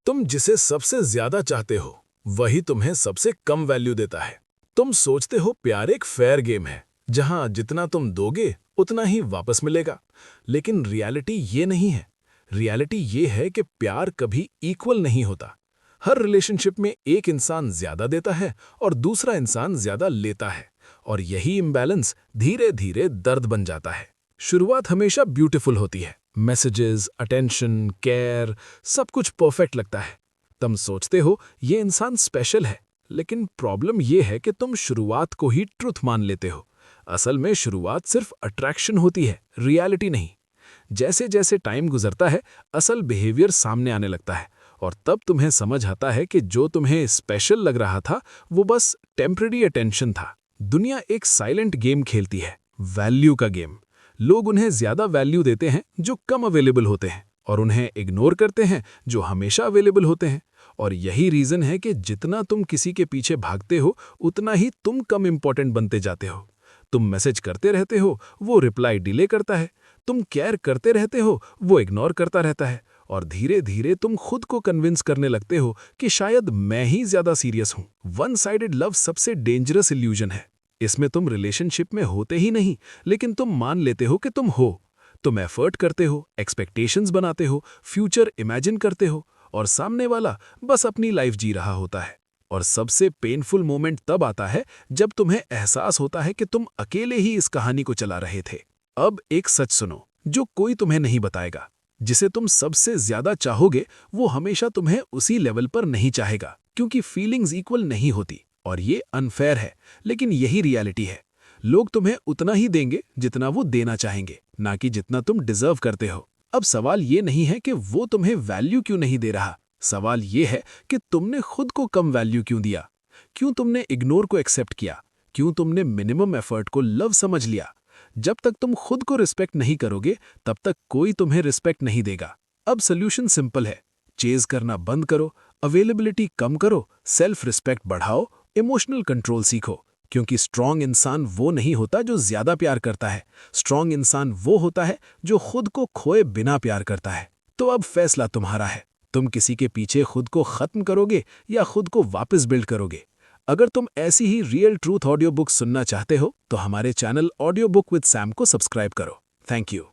तुम जिसे सबसे ज्यादा चाहते हो वही तुम्हें सबसे कम वैल्यू देता है। तुम सोचते हो प्यार एक फेयर गेम है जहां जितना तुम दोगे उतना ही वापस मिलेगा, लेकिन रियलिटी ये नहीं है। रियलिटी ये है कि प्यार कभी इक्वल नहीं होता। हर रिलेशनशिप में एक इंसान ज्यादा देता है और दूसरा इंसान ज्यादा लेता है, और यही इम्बैलेंस धीरे धीरे दर्द बन जाता है। शुरुआत हमेशा ब्यूटीफुल होती है, मैसेजेस, अटेंशन, केयर, सब कुछ परफेक्ट लगता है। तुम सोचते हो ये इंसान स्पेशल है, लेकिन प्रॉब्लम ये है कि तुम शुरुआत को ही ट्रुथ मान लेते हो। असल में शुरुआत सिर्फ अट्रैक्शन होती है, रियलिटी नहीं। जैसे जैसे टाइम गुजरता है असल बिहेवियर सामने आने लगता है, और तब तुम्हें समझ आता है कि जो तुम्हें स्पेशल लग रहा था वो बस टेम्पररी अटेंशन था। दुनिया एक साइलेंट गेम खेलती है, वैल्यू का गेम। लोग उन्हें ज्यादा वैल्यू देते हैं जो कम अवेलेबल होते हैं, और उन्हें इग्नोर करते हैं जो हमेशा अवेलेबल होते हैं। और यही रीजन है कि जितना तुम किसी के पीछे भागते हो उतना ही तुम कम इंपॉर्टेंट बनते जाते हो। तुम मैसेज करते रहते हो, वो रिप्लाई डिले करता है। तुम केयर करते रहते हो, वो इग्नोर करता रहता है। और धीरे धीरे तुम खुद को कन्विंस करने लगते हो कि शायद मैं ही ज्यादा सीरियस हूं। वन साइडेड लव सबसे डेंजरस इल्यूजन है। इसमें तुम रिलेशनशिप में होते ही नहीं, लेकिन तुम मान लेते हो कि तुम हो। तुम एफर्ट करते हो, एक्सपेक्टेशंस बनाते हो, फ्यूचर इमेजिन करते हो, और सामने वाला बस अपनी लाइफ जी रहा होता है। और सबसे पेनफुल मोमेंट तब आता है जब तुम्हें एहसास होता है कि तुम अकेले ही इस कहानी को चला रहे थे। अब एक सच सुनो जो कोई तुम्हें नहीं बताएगा। जिसे तुम सबसे ज्यादा चाहोगे वो हमेशा तुम्हें उसी लेवल पर नहीं चाहेगा, क्योंकि फीलिंग्स इक्वल नहीं होती। और ये अनफेयर है, लेकिन यही रियलिटी है। लोग तुम्हें उतना ही देंगे जितना वो देना चाहेंगे, ना कि जितना तुम डिजर्व करते हो। अब सवाल ये नहीं है कि वो तुम्हें वैल्यू क्यों नहीं दे रहा, सवाल ये है कि तुमने खुद को कम वैल्यू क्यों दिया। क्यों तुमने इग्नोर को एक्सेप्ट किया, क्यों तुमने मिनिमम एफर्ट को लव समझ लिया। जब तक तुम खुद को रिस्पेक्ट नहीं करोगे तब तक कोई तुम्हें रिस्पेक्ट नहीं देगा। अब सोल्यूशन सिंपल है, चेज करना बंद करो, अवेलेबिलिटी कम करो, सेल्फ रिस्पेक्ट बढ़ाओ, इमोशनल कंट्रोल सीखो। क्योंकि स्ट्रांग इंसान वो नहीं होता जो ज्यादा प्यार करता है, स्ट्रांग इंसान वो होता है जो खुद को खोए बिना प्यार करता है। तो अब फैसला तुम्हारा है, तुम किसी के पीछे खुद को खत्म करोगे या खुद को वापस बिल्ड करोगे। अगर तुम ऐसी ही रियल ट्रूथ ऑडियो बुक सुनना चाहते हो तो हमारे channel audio book with Sam को सब्सक्राइब करो। Thank you.